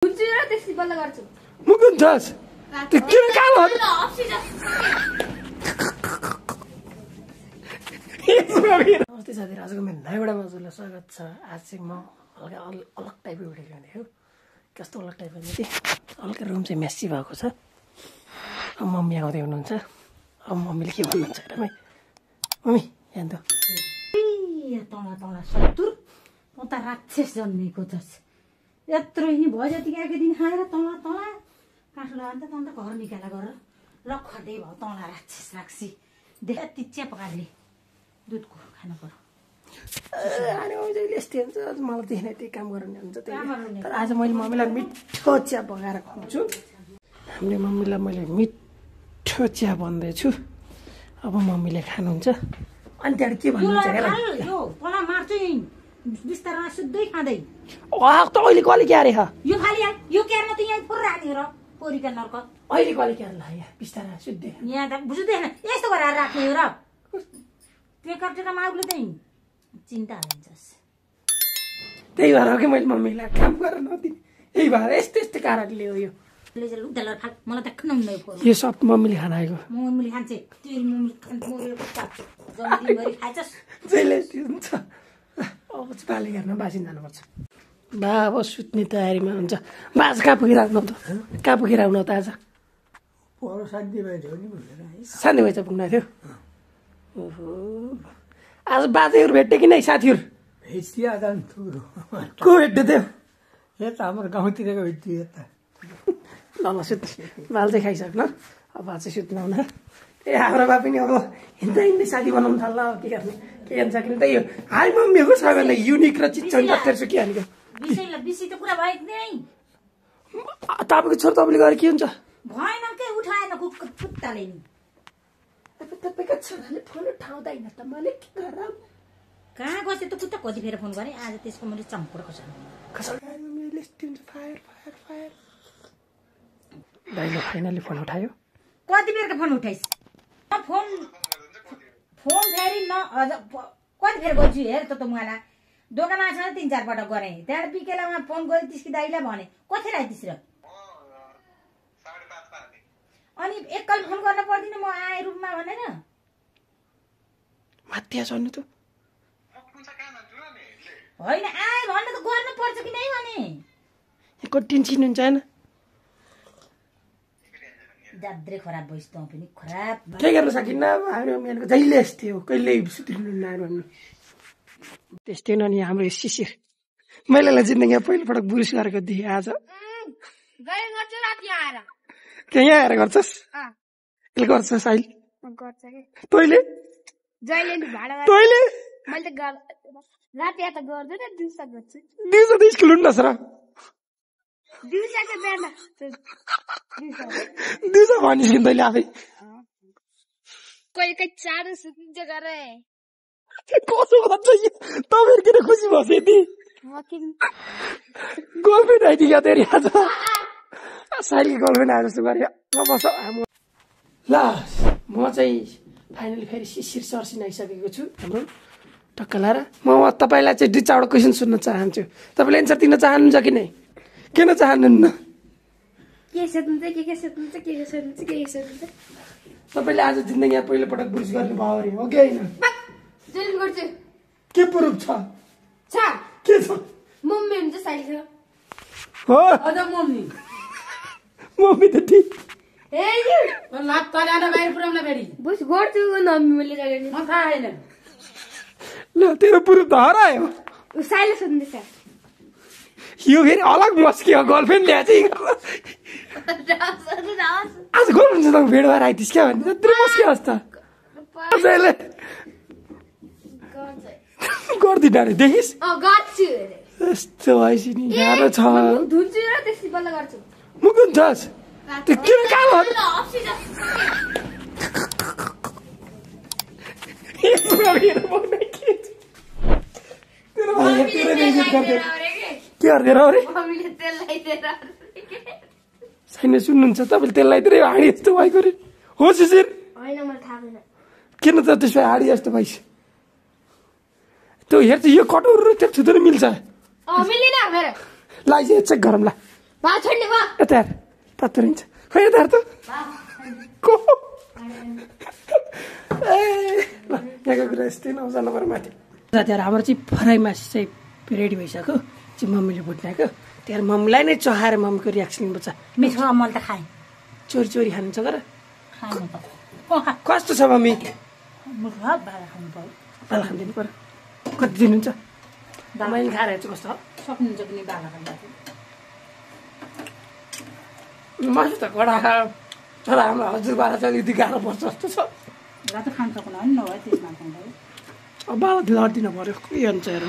हुन्छ र त्यसै बल्ल गर्छु म कुन छस् त्यो किन काम हो नमस्ते साथीहरु आजको मेरो नयाँ एउटा मजाले स्वागत छ। आज चाहिँ म हल्का अलग टाइपको भिडियो ल्याउने हो। कस्तो अलग टाइपको भने हल्का रुम चाहिँ मेसी भएको छ। अब मम्मी आउँदै हुनुहुन्छ। अब मम्मीले के भन्नुहुन्छ हेरमै मम्मी यहाँ त तँलाई तँलाई सत्तुर म त राक्षस जन्मेको छ। यत्रो नि भयो जतिको एकै दिन खाएर तँलाई तँलाई काठो लगाएर त तँ त घर निकाला गरेर लखडे भयो तँलाई राक्षस राक्षी देखा तिच्या पकाले दुधको खानु पर्यो। यस्तै हुन्छ मलाई देखिन त्यही काम गर्नु हुन्छ त्यही। तर आज मैले मम्मीलाई मिठो चिया पकाएर खुवाउँछु। हामीले मम्मीलाई मैले मिठो चिया भन्दैछु। अब मम्मीले खानुहुन्छ अनि त्यहाँबाट के भन्नुहुन्छ यो पला मार्छु बिस्तारमा सुत्दै खाँदै त अहिले कहिले क्यारे यो खाली यो क्यारमा त यहाँ पुरा राख्ने र पोरीका नर्क अहिले कहिले क्यारे ला यहाँ बिस्तारा सुत्दै यहाँ त बुझ्दैन यस्तो गरेर राख्ने हो र टेका टेका माउले चाहिँ चिन्ता हालिन्छस्। त्यही भएर हो कि मैले मम्मीलाई काम गरेर नदिने यही भएर यस्तो यस्तो कारणले हो यो। मलाई त खानु यो सब मम्मीले खान आएको मम्मीले खान्छ जन्मदिनभरि खाइछस् जहिले हुन्छ। अब चाहिँ पाले गर्न बासिन जानुपर्छ। बा अब सुत्ने तयारीमा हुन्छ। बाज कहाँ पुगिराख्नु त कहाँ पुगिराख्नु त आज शान्ति भएछ पुग्न थियो। ओहो आज बाजेहरू भेट्यो कि नै साथीहरू को भेट्यो त्यो यता हाम्रो गाउँतिरको भेट्यो यता ल ल सुत् बाल चाहिँ खाइसक्नु अब आज चाहिँ सुत्नु आउन। ए हाम्रो बा पनि अब हिँड्दा हिँड्दै साथी बनाउनु थाल्ला के गर्ने के गर्न सकिने त यो हाई मम्मीहरूको सबैभन्दा युनिक र चिज छ के हानेको तपाईँको छोरा तपाईँले गरेर के हुन्छ भएन के उठाएन कुत्ताले नि तपाईँको छोराले फोन उठाउँदैन त मैले के गरौँ कहाँ गएछ त कुत्ता कति फेर फोन गरेँ आज त्यसको मैले चम्पडको छ दाइले फाइनली फोन उठायो। कति बेरको फोन उठाइस् फोन फोन फेरि न अझ कति फेर गर्छु हेर त मलाई दोकान आएछ 3-4 पटक गरेँ त्यहाँबाट बिकेलामा फोन गरेँ त्यसकी दाइलाई भने कति आइदिस् र अनि एकल फोन गर्न पर्दैन म आएँ रुममा भनेर मात्या छन् त होइन आएँ भन्नु त गर्नु पर्छ कि नै भने कटिन चिन्नुहुन्छ हैन जाद्रे खराब भइस त पनि खराब के गर्न सकिन्न। हाम्रो मेनको जहिले यस्तै हो कहिले सुतिनु नानु त्यस्तै न नि हाम्रो शिशिर मैले जिन्दगी पहिलोपटक बुरुस गरेको थिएँ आज के यहाँ आएर गर्छस् के गर्छस् अहिले तैँले तैँले दिउँसो त स्कुल हुन्नस् र दिउँसो भनिस् तैँले आफै कसो भन्छ तपाईँहरू किन खुसी भएछ यति गर्लफ्रेन्ड आइदियो तेरि आज साइली गर्लफ्रेन्ड आएर जस्तो गरे ल म चाहिँ फाइनली फेरि शिशिर सर्सिन आइसकेको छु हाम्रो टक्क लाएर म तपाईँलाई चाहिँ 2-4 क्वेसन सुन्न चाहन्छु। तपाईँले एन्सर दिन चाहनुहुन्छ कि नै किन चाहनुहुन्न तपाईँले आज जिन्दगीमा पहिलोपटक बुझ गर्नुभयो अरे हो कि होइन के प्रुफ छ के छ मम्मी हुन्छ साइली छ हो मम्मी मम्मी त ठीक बस गर्छु मैले ल तेरो प्रुफ त हरायो साइली सोध्दैछ यो फेरि अलग मस्कियो गर्लफ्रेन्ड ल्याए चाहिँ आज गर्नुहुन्छ त भेट भएर आइदिस् क्या भने यत्रो मस्कियो होस् त गर्दिन अरे देखिस् यस्तो भएपछि नि गाह्रो छ म कुन छस् त्यो किन काम हो के गर्दै छैन सुन्नुहुन्छ तपाईँले तेल लगाइदिएर हाडी जस्तो भएको अरे हो शिशिर किन त त्यसो हाडी जस्तो भइस त्यो हेर्छ यो कटोर र त्यो छुँदैन मिल्छ लगाइदिए चेक गरौँ ल भा छोड्ने भा यता हेर तत्तरिन्छ खै यता हेर त को ए ल यहाँको कुरा यस्तै नआउँछ नम्बर माथि साथीहरू हाम्रो चाहिँ फ्राई मासु चाहिँ रेडी भइसक्यो चाहिँ मम्मीले भुट्नाएको त्यहाँ मम्मीलाई नै चहाएर मम्मीको रियाक्सन लिनुपर्छ मिठो मैले त खाएँ चोरी चोरी खानुहुन्छ गर खाएँ त कस्तो छ मम्मी मिठो बाला खानु पर्यो बाला खानिदिनु पर्यो कति दिनुहुन्छ मैले खाएर हेर्छु कस्तो सक्नुहुन्छ कि बाला खानु मासु त कडा तर हाम्रो हजुरबाला चाहिँ अलिकति गाह्रो पर्छ जस्तो छ र त खानु सक्नु नि नभए त्यसमा खाँदा अब बाला लडिदिनु पर्यो के हुन्छ हेर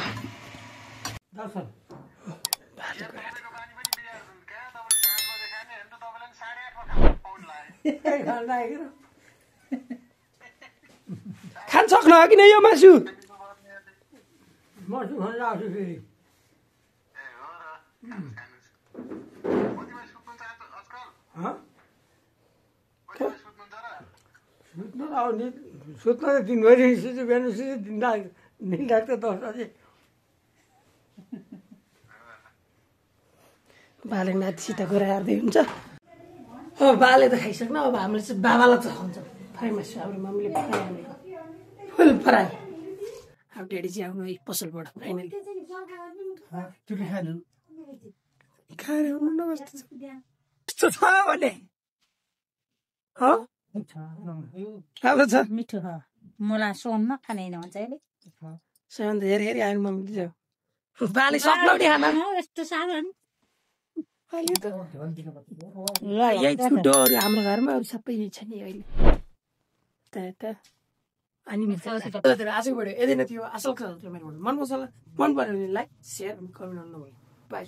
खान सक्नु हो कि नै यो मासु मासु खान लाग्छु फेरि सुत्नु आउने सुत्न त दिनभरि सुत्छु बिहान सुत्छु दिन लाग्छ 10 बजे बाले नातिसित गएर हेर्दै हुन्छ अब बाले त खाइसक्नु अब हामीले चाहिँ बाबालाई चखाउँछ फ्राई मासु हाम्रो मम्मीले फ्राई हानेको फुल फ्राई अब डेडी चाहिँ आउनु है पसलबाट फाइनली चुली खानु खाएर आउनु न कस्तो छ भने राम्रो छ मिठो हो मलाई सोन नखाने भन्छ अहिले सबैभन्दा धेरै हेरी आयो मम्मीले बाले सक्नु खाना यस्तो साधारण ल यही छुट्टोहरू हाम्रो घरमा अरू सबै यही छ नि अहिले अनि आजको भिडियो यदि नै थियो असल खालको मेरो मन पर्छ मन पऱ्यो भने लाइक सेयर कमेन्ट गर्नु नभुल्नु बाई